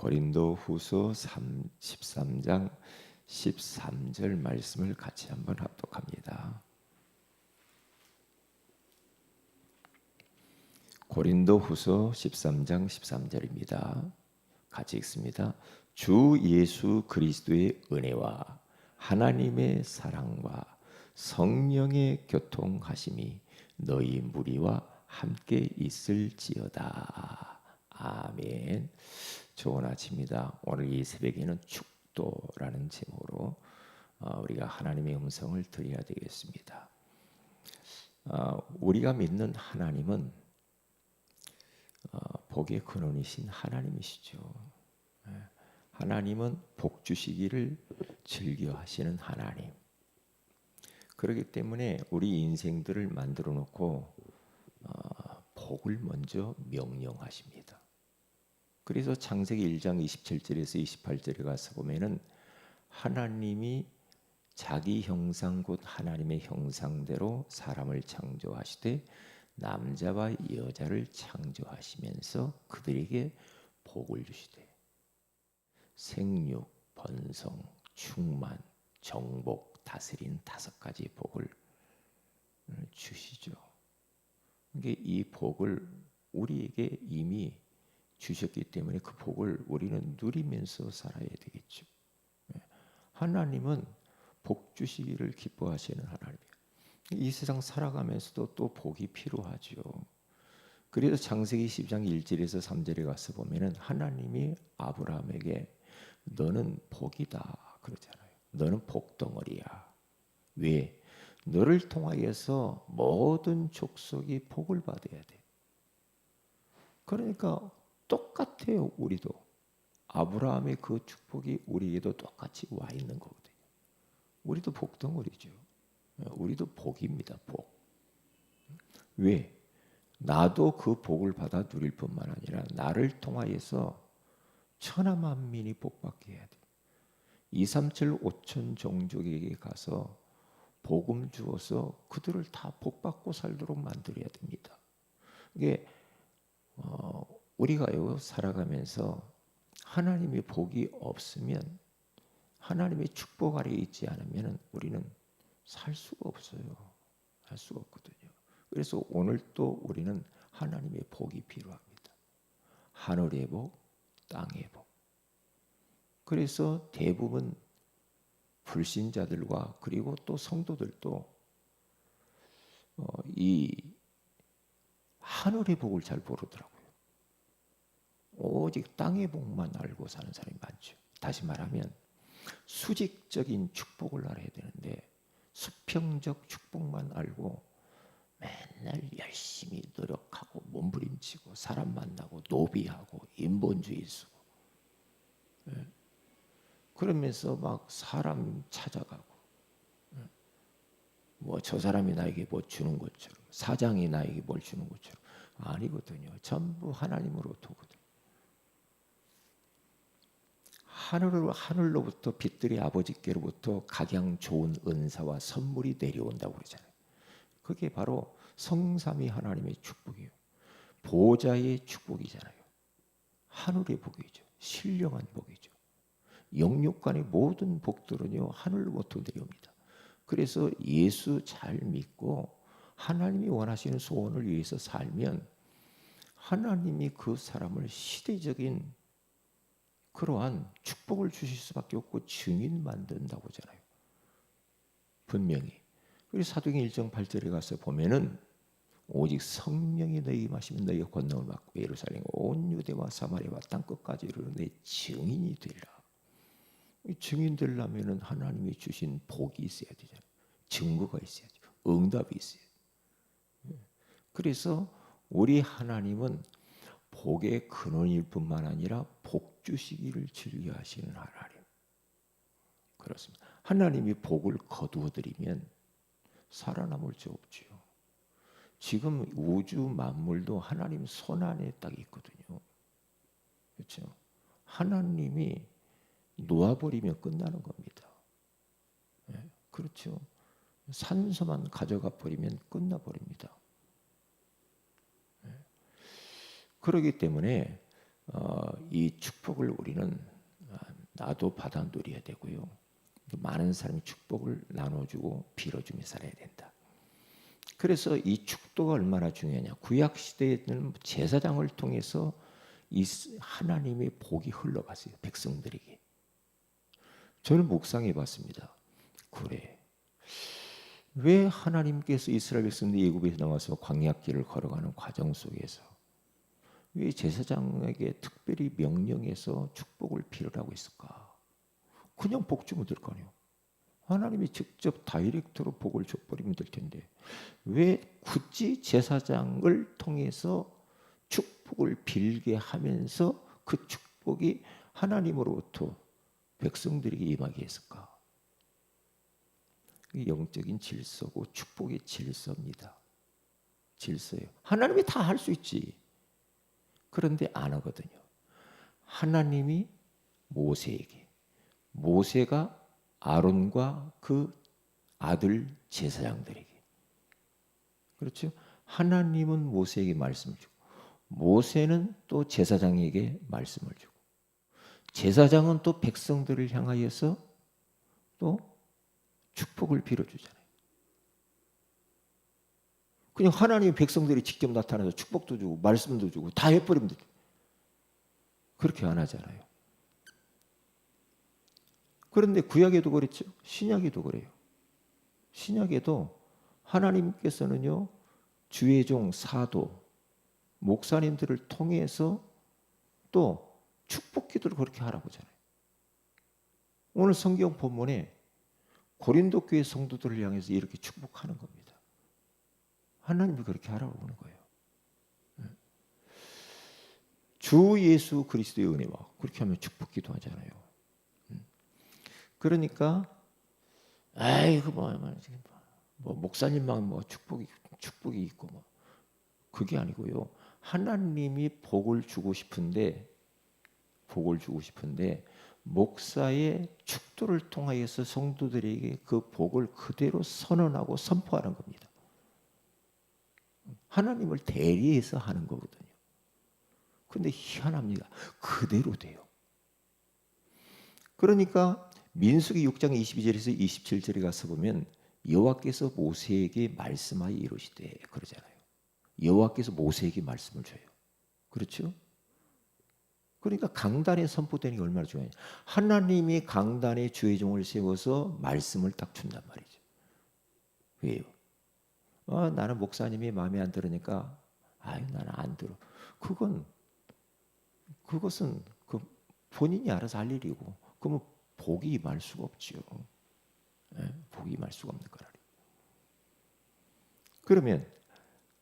고린도후서 13장 13절 말씀을 같이 한번 합독합니다. 고린도후서 13장 13절입니다. 같이 읽습니다. 주 예수 그리스도의 은혜와 하나님의 사랑과 성령의 교통하심이 너희 무리와 함께 있을지어다. 아멘. 좋은 아침입니다. 오늘 이 새벽에는 축도라는 제목으로 우리가 하나님의 음성을 들어야 되겠습니다. 우리가 믿는 하나님은 복의 근원이신 하나님이시죠. 하나님은 복 주시기를 즐겨하시는 하나님. 그렇기 때문에 우리 인생들을 만들어 놓고 복을 먼저 명령하십니다. 그래서 창세기 1장 27절에서 28절에 가서 보면은 하나님이 자기 형상 곧 하나님의 형상대로 사람을 창조하시되 남자와 여자를 창조하시면서 그들에게 복을 주시되 생육, 번성, 충만, 정복, 다스린 5가지 복을 주시죠. 이 복을 우리에게 이미 주셨기 때문에 그 복을 우리는 누리면서 살아야 되겠죠. 하나님은 복 주시기를 기뻐하시는 하나님이에요. 이 세상 살아가면서도 또 복이 필요하죠. 그래서 창세기 10장 1절에서 3절에 가서 보면은 하나님이 아브라함에게 너는 복이다 그러잖아요. 너는 복덩어리야. 왜? 너를 통하여서 모든 족속이 복을 받아야 돼. 그러니까 똑같아요. 우리도 아브라함의 그 축복이 우리에게도 똑같이 와 있는 거거든요. 우리도 복덩어리죠. 우리도 복입니다. 복. 왜? 나도 그 복을 받아 누릴 뿐만 아니라 나를 통하여서 천하만민이 복받게 해야 돼. 2, 3, 7, 5천 종족에게 가서 복음 주어서 그들을 다 복받고 살도록 만들어야 됩니다. 이게 우리가요 살아가면서 하나님의 복이 없으면 하나님의 축복 아래에 있지 않으면 우리는 살 수가 없어요. 살 수가 없거든요. 그래서 오늘 또 우리는 하나님의 복이 필요합니다. 하늘의 복, 땅의 복. 그래서 대부분 불신자들과 그리고 또 성도들도 이 하늘의 복을 잘 모르더라고요. 오직 땅의 복만 알고 사는 사람이 많죠. 다시 말하면 수직적인 축복을 알아야 되는데 수평적 축복만 알고 맨날 열심히 노력하고 몸부림치고 사람 만나고 노비하고 인본주의 쓰고 그러면서 막 사람 찾아가고 뭐 저 사람이 나에게 뭐 주는 것처럼 사장이 나에게 뭘 주는 것처럼 아니거든요. 전부 하나님으로부터 오거든요. 하늘로부터 빛들의 아버지께로부터 각양 좋은 은사와 선물이 내려온다고 그러잖아요. 그게 바로 성삼위 하나님의 축복이에요. 보좌의 축복이잖아요. 하늘의 복이죠. 신령한 복이죠. 영육간의 모든 복들은요 하늘로부터 내려옵니다. 그래서 예수 잘 믿고 하나님이 원하시는 소원을 위해서 살면 하나님이 그 사람을 시대적인 그러한 축복을 주실 수밖에 없고 증인 만든다고 하잖아요. 분명히. 그래서 사도행 1장 8절에 가서 보면은 오직 성령이 너희 임하시면 너희가 권능을 받고 예루살렘 온 유대와 사마리아와 땅끝까지 이르러 내 증인이 되리라. 증인 되려면은 하나님이 주신 복이 있어야 되잖아요. 증거가 있어야죠. 응답이 있어요. 그래서 우리 하나님은 복의 근원일 뿐만 아니라 복 주시기를 즐겨하시는 하나님. 그렇습니다. 하나님이 복을 거두어 드리면 살아남을 수 없지요. 지금 우주 만물도 하나님 손 안에 딱 있거든요. 그렇죠? 하나님이 놓아버리면 끝나는 겁니다. 그렇죠? 산소만 가져가 버리면 끝나버립니다. 그렇기 때문에 이 축복을 우리는 나도 받아 누려야 되고요. 많은 사람이 축복을 나눠주고 빌어주며 살아야 된다. 그래서 이 축도가 얼마나 중요하냐. 구약 시대에는 제사장을 통해서 이 하나님의 복이 흘러갔어요. 백성들에게. 저는 묵상해 봤습니다. 그래. 왜 하나님께서 이스라엘 백성들이 애굽에서 나와서 광야길을 걸어가는 과정 속에서 왜 제사장에게 특별히 명령해서 축복을 빌으라고 했을까? 그냥 복 주면 될 거 아니에요. 하나님이 직접 다이렉트로 복을 줘버리면 될 텐데 왜 굳이 제사장을 통해서 축복을 빌게 하면서 그 축복이 하나님으로부터 백성들에게 임하게 했을까? 영적인 질서고 축복의 질서입니다. 질서예요. 하나님이 다 할 수 있지. 그런데 안 하거든요. 하나님이 모세에게, 모세가 아론과 그 아들 제사장들에게, 그렇죠? 하나님은 모세에게 말씀을 주고 모세는 또 제사장에게 말씀을 주고 제사장은 또 백성들을 향하여서 또 축복을 빌어주잖아요. 그냥 하나님이 백성들이 직접 나타나서 축복도 주고 말씀도 주고 다 해버리면 되죠. 그렇게 안 하잖아요. 그런데 구약에도 그렇죠. 신약에도 그래요. 신약에도 하나님께서는요, 주의 종 사도, 목사님들을 통해서 또 축복 기도를 그렇게 하라고 하잖아요. 오늘 성경 본문에 고린도 교회 성도들을 향해서 이렇게 축복하는 겁니다. 하나님이 그렇게 하라고 하는 거예요. 주 예수 그리스도의 은혜와 그렇게 하면 축복 기도하잖아요. 그러니까 아이고 뭐 목사님만 뭐 축복이 있고 뭐 그게 아니고요. 하나님이 복을 주고 싶은데 목사의 축도를 통하여서 성도들에게 그 복을 그대로 선언하고 선포하는 겁니다. 하나님을 대리해서 하는 거거든요. 근데 희한합니다. 그대로 돼요. 그러니까 민수기 6장 22절에서 27절에 가서 보면 여호와께서 모세에게 말씀하여 이르시되 그러잖아요. 여호와께서 모세에게 말씀을 줘요. 그렇죠? 그러니까 강단에 선포되는 게 얼마나 중요해요. 하나님이 강단에 주의 종을 세워서 말씀을 딱 준단 말이죠. 왜요? 나는 목사님이 마음에 안 들으니까 나는 안 들어. 그것은 본인이 알아서 할 일이고 그러면 복이 임할 수가 없죠. 복이 임할 수가 없는 거라. 그러면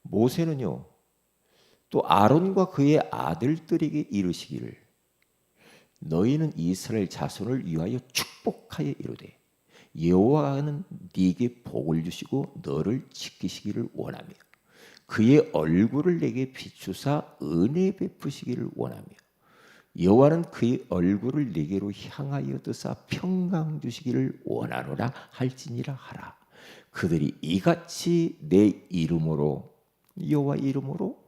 모세는요. 또 아론과 그의 아들들에게 이르시기를 너희는 이스라엘 자손을 위하여 축복하여 이르되 여호와는 네게 복을 주시고 너를 지키시기를 원하며 그의 얼굴을 내게 비추사 은혜 베푸시기를 원하며 여호와는 그의 얼굴을 네게로 향하여 드사 평강 주시기를 원하노라 할지니라 하라. 그들이 이같이 내 이름으로 여호와 이름으로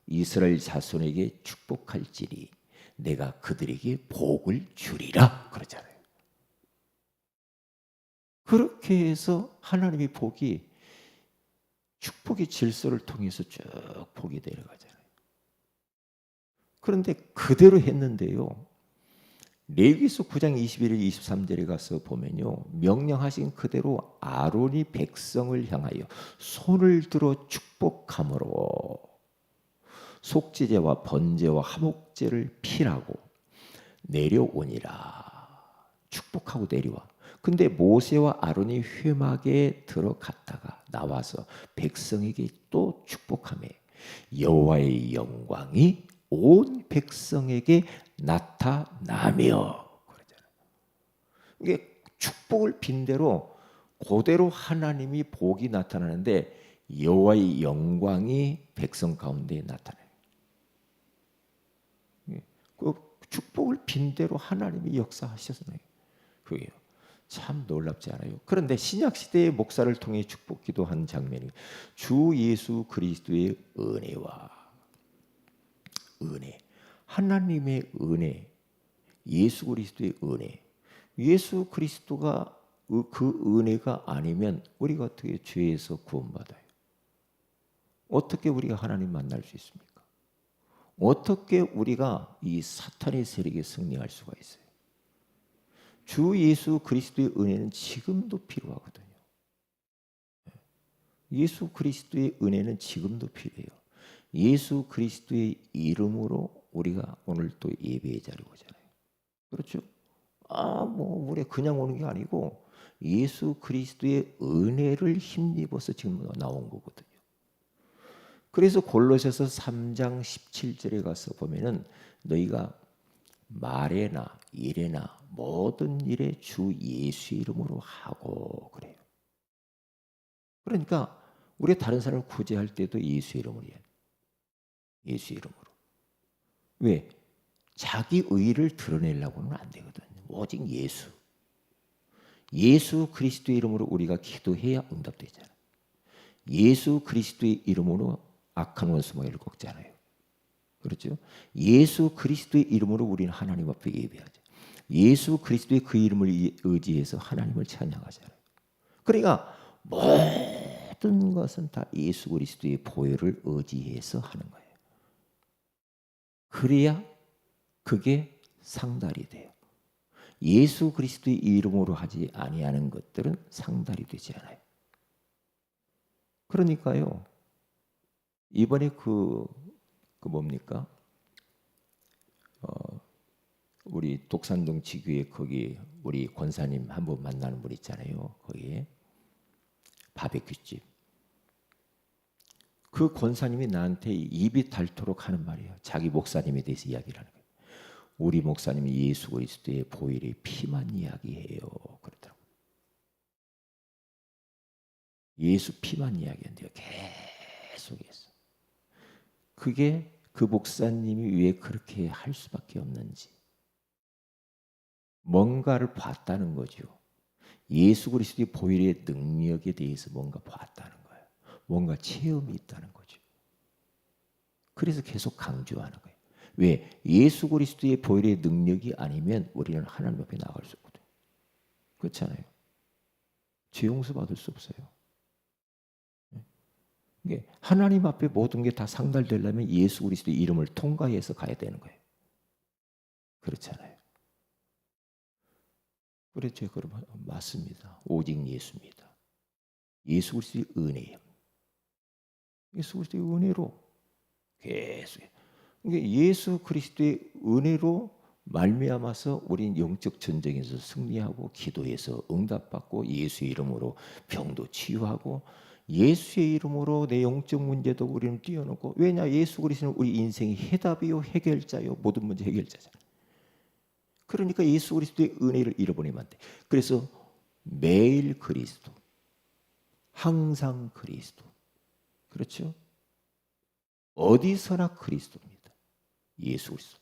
이스라엘 자손에게 축복할지니 내가 그들에게 복을 주리라 그러잖아요. 그렇게 해서 하나님의 복이 축복의 질서를 통해서 쭉 복이 내려가잖아요. 그런데 그대로 했는데요. 레위기서 9장 21절 23절에 가서 보면요. 명령하신 그대로 아론이 백성을 향하여 손을 들어 축복함으로 속죄제와 번제와 화목제를 피라고 내려오니라. 축복하고 내려와. 근데 모세와 아론이 회막에 들어갔다가 나와서 백성에게 또 축복하며 여호와의 영광이 온 백성에게 나타나며 그러잖아요. 이게 축복을 빈 대로 그대로 하나님이 복이 나타나는데 여호와의 영광이 백성 가운데 나타나요. 그 축복을 빈 대로 하나님이 역사하셨어요. 그게요. 참 놀랍지 않아요? 그런데 신약 시대의 목사를 통해 축복 기도한 장면이 주 예수 그리스도의 은혜와 은혜, 하나님의 은혜, 예수 그리스도의 은혜, 예수 그리스도가 그 은혜가 아니면 우리가 어떻게 죄에서 구원받아요? 어떻게 우리가 하나님 만날 수 있습니까? 어떻게 우리가 이 사탄의 세력에 승리할 수가 있어요? 주 예수 그리스도의 은혜는 지금도 필요하거든요. 예수 그리스도의 은혜는 지금도 필요해요. 예수 그리스도의 이름으로 우리가 오늘 또 예배의 자리에 오잖아요. 그렇죠? 뭐 우리 그냥 오는 게 아니고 예수 그리스도의 은혜를 힘입어서 지금 나온 거거든요. 그래서 골로새서 3장 17절에 가서 보면은 너희가 말에나 일에나 모든 일에 주 예수의 이름으로 하고 그래요. 그러니까 우리 다른 사람을 구제할 때도 예수의 이름으로 해요. 예수의 이름으로. 왜? 자기 의의를 드러내려고는 안 되거든요. 오직 예수. 예수 그리스도의 이름으로 우리가 기도해야 응답되잖아요. 예수 그리스도의 이름으로 악한 원수 모양을 꺾잖아요. 그렇죠? 예수 그리스도의 이름으로 우리는 하나님 앞에 예배하죠. 예수 그리스도의 그 이름을 의지해서 하나님을 찬양하잖아요. 그러니까 모든 것은 다 예수 그리스도의 보혈을 의지해서 하는 거예요. 그래야 그게 상달이 돼요. 예수 그리스도의 이름으로 하지 아니하는 것들은 상달이 되지 않아요. 그러니까요. 이번에 그 뭡니까? 우리 독산동 지교에 거기 우리 권사님 한 번 만나는 분 있잖아요. 거기에 바베큐집. 그 권사님이 나한테 입이 닳도록 하는 말이에요. 자기 목사님에 대해서 이야기를 하는 거예요. 우리 목사님이 예수 그리스도의 보혈의 피만 이야기해요. 그러더라고요. 예수 피만 이야기한대요. 계속해서. 그게 그 목사님이 왜 그렇게 할 수밖에 없는지. 뭔가를 봤다는 거죠. 예수 그리스도의 보혈의 능력에 대해서 뭔가 봤다는 거예요. 뭔가 체험이 있다는 거죠. 그래서 계속 강조하는 거예요. 왜? 예수 그리스도의 보혈의 능력이 아니면 우리는 하나님 앞에 나갈 수 없거든요. 그렇잖아요. 죄 용서 받을 수 없어요. 하나님 앞에 모든 게 다 상달되려면 예수 그리스도의 이름을 통과해서 가야 되는 거예요. 그렇잖아요. 그렇죠. 그러면 맞습니다. 오직 예수입니다. 예수 그리스도의 은혜예요. 예수 그리스도의 은혜로 계속. 예수 그리스도의 은혜로 말미암아서 우린 영적 전쟁에서 승리하고 기도해서 응답받고 예수의 이름으로 병도 치유하고 예수의 이름으로 내 영적 문제도 우리는 뛰어넘고. 왜냐? 예수 그리스도는 우리 인생의 해답이요 해결자요 모든 문제 해결자잖아요. 그러니까 예수 그리스도의 은혜를 잃어버리면 안 돼. 그래서 매일 그리스도, 항상 그리스도. 그렇죠? 어디서나 그리스도입니다. 예수 그리스도.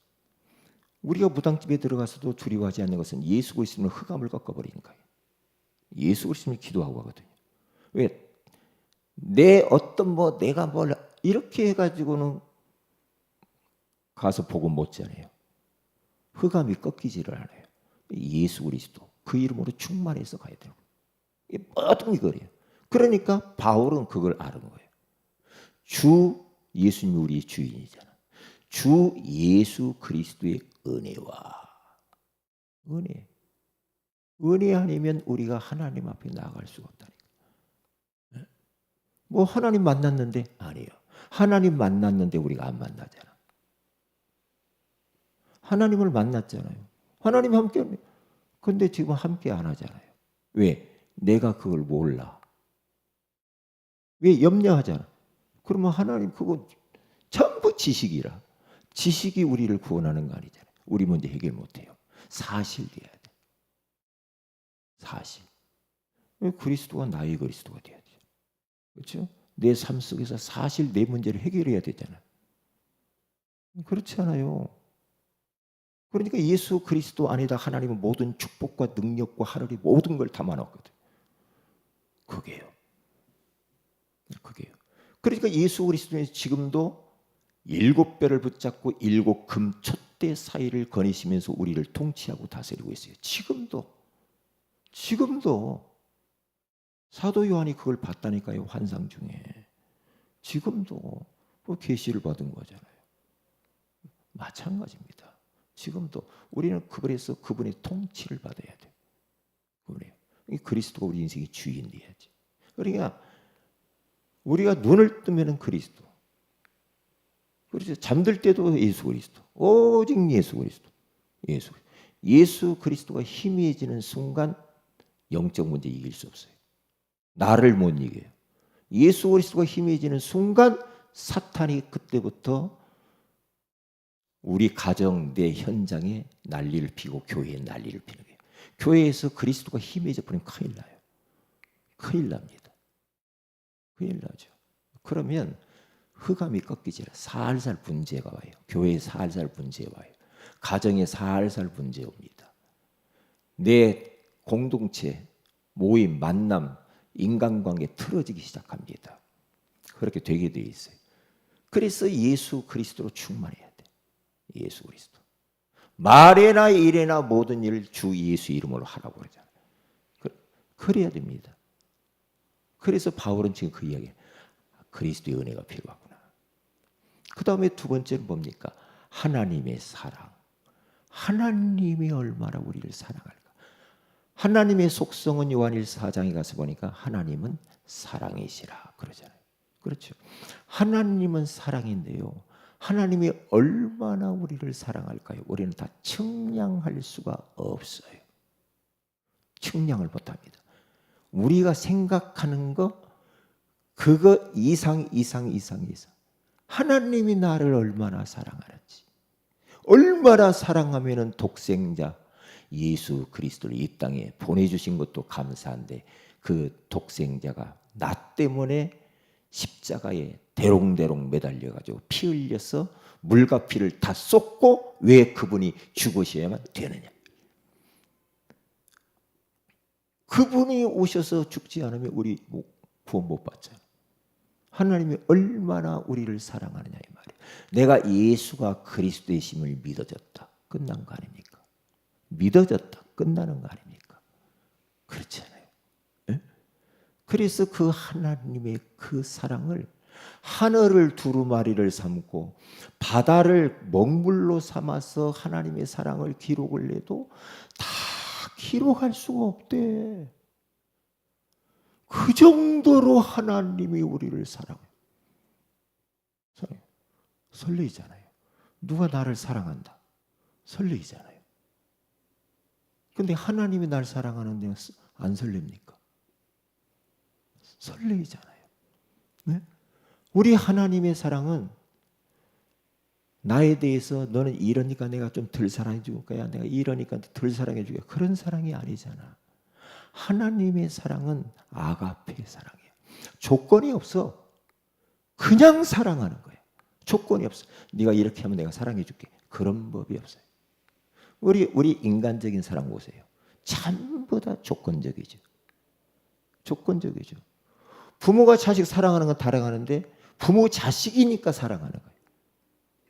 우리가 무당집에 들어가서도 두려워하지 않는 것은 예수 그리스도는 흑암을 꺾어버리는 거예요. 예수 그리스도를 기도하고 하거든요. 왜? 내 어떤 내가 뭘 이렇게 해가지고는 가서 복음 못 전해요. 흑암이 꺾이지를 않아요. 예수 그리스도 그 이름으로 충만해서 가야 돼요. 이게 모든 게 그래요. 그러니까 바울은 그걸 아는 거예요. 주 예수님이 우리의 주인이잖아. 주 예수 그리스도의 은혜와 은혜 아니면 우리가 하나님 앞에 나아갈 수가 없다니까. 하나님 만났는데 아니에요. 하나님 만났는데 우리가 안 만나잖아. 하나님을 만났잖아요. 하나님 함께. 근데 지금 함께 안 하잖아요. 왜? 내가 그걸 몰라. 왜? 염려하잖아. 그러면 하나님 그거 전부 지식이라. 지식이 우리를 구원하는 거 아니잖아요. 우리 문제 해결 못해요. 사실 돼야 돼. 사실. 그리스도가 나의 그리스도가 돼야 돼. 그렇죠? 내 삶 속에서 사실 내 문제를 해결해야 되잖아요. 그렇지 않아요. 그러니까 예수 그리스도 안에다 하나님은 모든 축복과 능력과 하늘이 모든 걸 담아놨거든. 그게요. 그러니까 예수 그리스도는 지금도 일곱 뼈를 붙잡고 일곱 금 촛대 사이를 거니시면서 우리를 통치하고 다스리고 있어요. 지금도 사도 요한이 그걸 봤다니까요. 환상 중에. 지금도 그 계시를 받은 거잖아요. 마찬가지입니다. 지금도 우리는 그분에서 그분의 통치를 받아야 돼요. 그리스도가 우리 인생의 주인 돼야지. 그러니까 우리가 눈을 뜨면은 그리스도. 그래서 잠들 때도 예수 그리스도. 오직 예수 그리스도. 예수 그리스도가 희미해지는 순간 영적 문제 이길 수 없어요. 나를 못 이겨요. 예수 그리스도가 희미해지는 순간 사탄이 그때부터 우리 가정 내 현장에 난리를 피고 교회에 난리를 피는 거예요. 교회에서 그리스도가 희미해져 버리면 큰일 나요. 큰일 납니다. 큰일 나죠. 그러면 흑암이 꺾이지 않아요. 살살 분재가 와요. 교회에 살살 분재가 와요. 가정에 살살 분재 옵니다. 내 공동체, 모임, 만남, 인간관계 틀어지기 시작합니다. 그렇게 되게 돼 있어요. 그래서 예수 그리스도로 충만해야 돼. 예수 그리스도. 말에나 일에나 모든 일을 주 예수 이름으로 하라고 그러잖아요. 그래야 됩니다. 그래서 바울은 지금 그 이야기예요. 그리스도의 은혜가 필요하구나. 그 다음에 두 번째는 뭡니까? 하나님의 사랑. 하나님이 얼마나 우리를 사랑할까? 하나님의 속성은 요한일서 4장에 가서 보니까 하나님은 사랑이시라 그러잖아요. 그렇죠. 하나님은 사랑인데요. 하나님이 얼마나 우리를 사랑할까요? 우리는 다 측량할 수가 없어요. 측량을 못합니다. 우리가 생각하는 거 그거 이상. 하나님이 나를 얼마나 사랑하는지. 얼마나 사랑하면은 독생자 예수 그리스도를 이 땅에 보내주신 것도 감사한데 그 독생자가 나 때문에 십자가에 대롱대롱 매달려가지고 피 흘려서 물과 피를 다 쏟고 왜 그분이 죽으셔야만 되느냐. 그분이 오셔서 죽지 않으면 우리 구원 못 받잖아요. 하나님이 얼마나 우리를 사랑하느냐 이 말이에요. 내가 예수가 그리스도이심을 믿어졌다. 끝난 거 아닙니까? 믿어졌다. 끝나는 거 아닙니까? 그렇잖아요. 네? 그래서 그 하나님의 그 사랑을 하늘을 두루마리를 삼고 바다를 먹물로 삼아서 하나님의 사랑을 기록을 해도 다 기록할 수가 없대. 그 정도로 하나님이 우리를 사랑해요. 설레이잖아요. 누가 나를 사랑한다. 설레이잖아요. 근데 하나님이 날 사랑하는데 안 설렙니까? 설레이잖아요. 네? 우리 하나님의 사랑은 나에 대해서 너는 이러니까 내가 좀 덜 사랑해 줄 거야. 내가 이러니까 덜 사랑해 줄 거야. 그런 사랑이 아니잖아. 하나님의 사랑은 아가페 사랑이야. 조건이 없어. 그냥 사랑하는 거야. 조건이 없어. 네가 이렇게 하면 내가 사랑해 줄게. 그런 법이 없어요. 우리 인간적인 사랑 보세요. 전부 다 조건적이죠. 조건적이죠. 부모가 자식 사랑하는 건 사랑하는데 부모 자식이니까 사랑하는 거예요.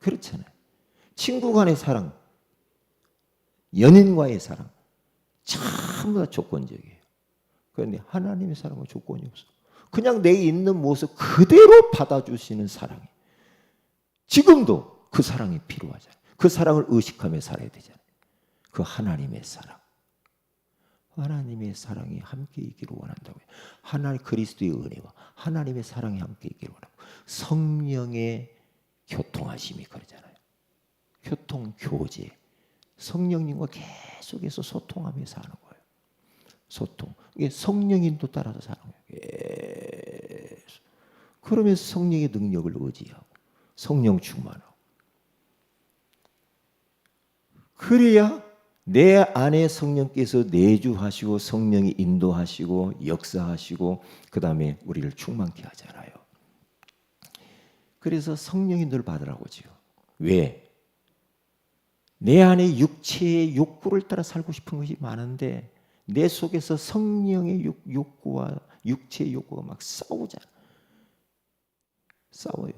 그렇잖아요. 친구 간의 사랑, 연인과의 사랑 전부 다 조건적이에요. 그런데 하나님의 사랑은 조건이 없어. 그냥 내 있는 모습 그대로 받아주시는 사랑이. 지금도 그 사랑이 필요하잖아요. 그 사랑을 의식하며 살아야 되잖아요. 그 하나님의 사랑. 하나님의 사랑이 함께 있기를 원한다고요. 하나님 그리스도의 은혜와 하나님의 사랑이 함께 있기를 원하고 성령의 교통하심이 그러잖아요. 교통, 교제. 성령님과 계속해서 소통하며 사는 거예요. 소통. 이게 성령인도 따라서 사는 거예요. 계속. 그러면서 성령의 능력을 의지하고 성령 충만하고. 그래야 내 안에 성령께서 내주하시고 성령이 인도하시고 역사하시고 그 다음에 우리를 충만케 하잖아요. 그래서 성령이 늘 받으라고지요. 왜? 내 안에 육체의 욕구를 따라 살고 싶은 것이 많은데 내 속에서 성령의 욕구와 육체의 욕구가 막 싸우잖아. 싸워요.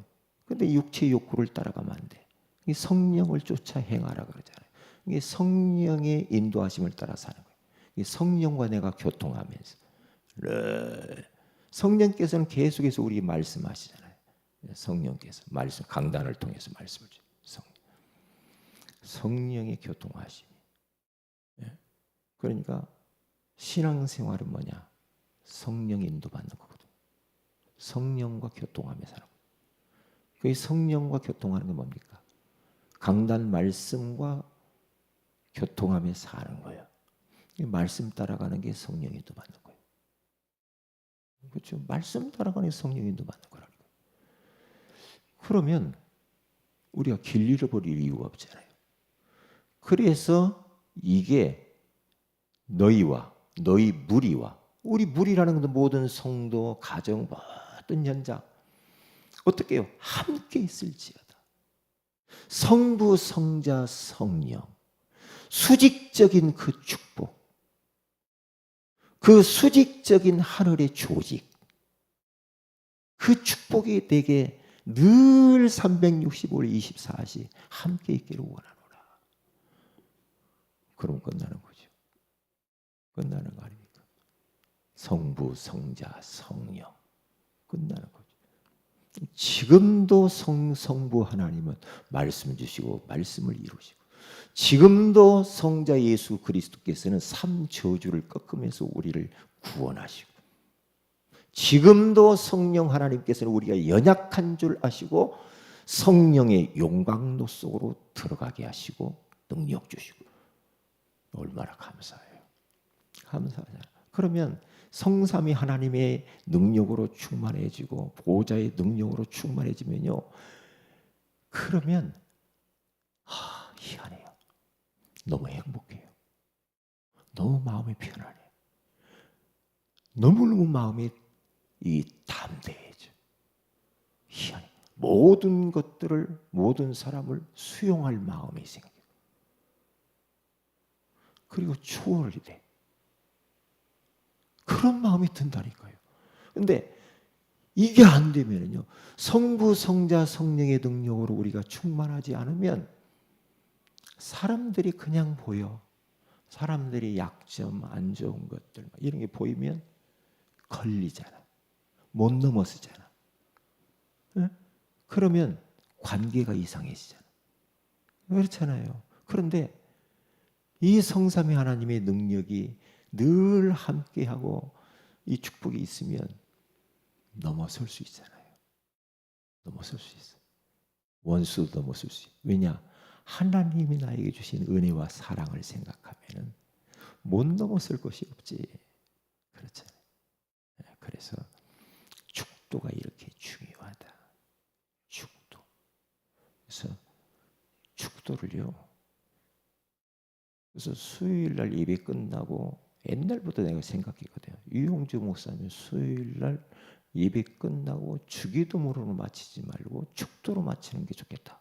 근데 육체의 욕구를 따라가면 안 돼. 이 성령을 쫓아 행하라 그러잖아요. 이게 성령의 인도하심을 따라 사는 거예요. 이 성령과 내가 교통하면서 성령께서는 계속해서 우리에게 말씀하시잖아요. 성령께서 말씀 강단을 통해서 말씀을 주세요. 성령의 교통하심. 그러니까 신앙생활은 뭐냐? 성령 인도받는 거거든요. 성령과 교통하며 사는 거예요. 그 성령과 교통하는 건 뭡니까? 강단 말씀과 교통하며 사는 거예요. 말씀 따라가는 게 성령 인도받는 거예요. 그렇죠? 말씀 따라가는 게 성령 인도받는 거라는 거예요. 그러면 우리가 길 잃어버릴 이유가 없잖아요. 그래서 이게 너희와 너희 무리와 우리 무리라는 것도 모든 성도, 가정, 모든 현장 어떻게 해요? 함께 있을지어다. 성부, 성자, 성령 수직적인 그 축복, 그 수직적인 하늘의 조직, 그 축복이 내게 늘 365일 24시 함께 있기를 원하노라. 그럼 끝나는 거죠. 끝나는 거 아닙니까? 성부, 성자, 성령 끝나는 거죠. 지금도 성부 하나님은 말씀을 주시고 말씀을 이루시고, 지금도 성자 예수 그리스도께서는 삼저주를 꺾으면서 우리를 구원하시고, 지금도 성령 하나님께서는 우리가 연약한 줄 아시고 성령의 용광로 속으로 들어가게 하시고 능력 주시고, 얼마나 감사해요. 감사하잖아요. 그러면 성삼위 하나님의 능력으로 충만해지고 보호자의 능력으로 충만해지면요, 그러면 희한해요. 너무 행복해요. 너무 마음이 편안해요. 너무너무 마음이 담대해져. 희한해. 모든 것들을, 모든 사람을 수용할 마음이 생겨요. 그리고 초월이 돼. 그런 마음이 든다니까요. 근데 이게 안 되면요, 성부, 성자, 성령의 능력으로 우리가 충만하지 않으면 사람들이 그냥 보여. 사람들이 약점, 안 좋은 것들 이런 게 보이면 걸리잖아. 못 넘어서잖아. 네? 그러면 관계가 이상해지잖아. 그렇잖아요. 그런데 이 성삼위 하나님의 능력이 늘 함께하고 이 축복이 있으면 넘어설 수 있잖아요. 넘어설 수 있어. 원수도 넘어설 수 있어. 왜냐? 하나님이 나에게 주신 은혜와 사랑을 생각하면 못 넘어설 것이 없지. 그렇잖아요. 그래서 축도가 이렇게 중요하다. 축도. 그래서 축도를요. 그래서 수요일 날 예배 끝나고 옛날부터 내가 생각했거든요. 유용주 목사님 수요일 날 예배 끝나고 주기도문으로 마치지 말고 축도로 마치는 게 좋겠다.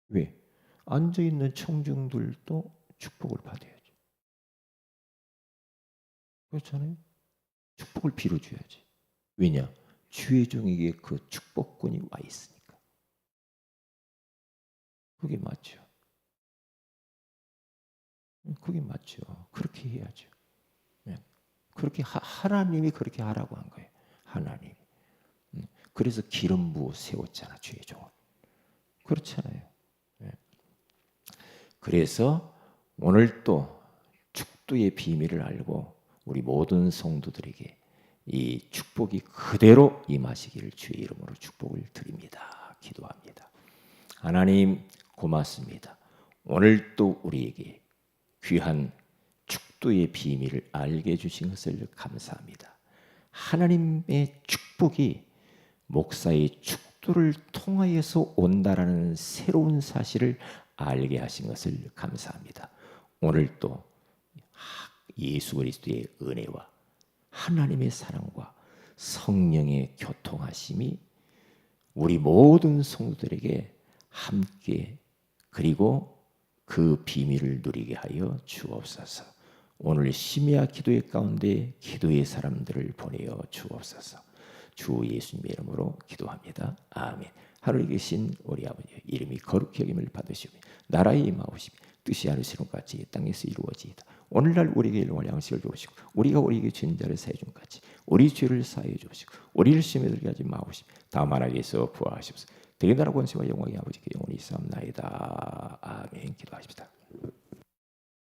왜? 앉아있는 청중들도 축복을 받아야지. 그렇잖아요. 축복을 빌어줘야지. 왜냐? 주의 종에게 그 축복권이 와 있으니까. 그게 맞죠. 그게 맞죠. 그렇게 해야죠. 그렇게 하나님이 그렇게 하라고 한 거예요. 하나님. 그래서 기름 부어 세웠잖아, 주의 종을. 그렇잖아요. 그래서 오늘 또 축도의 비밀을 알고 우리 모든 성도들에게 이 축복이 그대로 임하시기를 주의 이름으로 축복을 드립니다. 기도합니다. 하나님 고맙습니다. 오늘 또 우리에게 귀한 축도의 비밀을 알게 해주신 것을 감사합니다. 하나님의 축복이 목사의 축도를 통하여서 온다라는 새로운 사실을 알게 하신 것을 감사합니다. 오늘 또 예수 그리스도의 은혜와 하나님의 사랑과 성령의 교통하심이 우리 모든 성도들에게 함께, 그리고 그 비밀을 누리게 하여 주옵소서. 오늘 심야 기도의 가운데 기도의 사람들을 보내어 주옵소서. 주 예수님의 이름으로 기도합니다. 아멘. 하늘에 계신 우리 아버지 이름이 거룩히 여김을 받으시오며 나라의 임하오시며 뜻이 하늘처럼 같이 이 땅에서 이루어지이다. 오늘날 우리에게 일용할 양식을 주시고 우리가 우리에게 진 자를 사해 준 같이 우리 죄를 사해 주시고 우리를 시험에 들게 하지 마옵시며 다만 악에서 구하시옵소서. 대개 나라 권세와 영광이 아버지께 영원히 있사옵나이다. 아멘. 기도하십시다.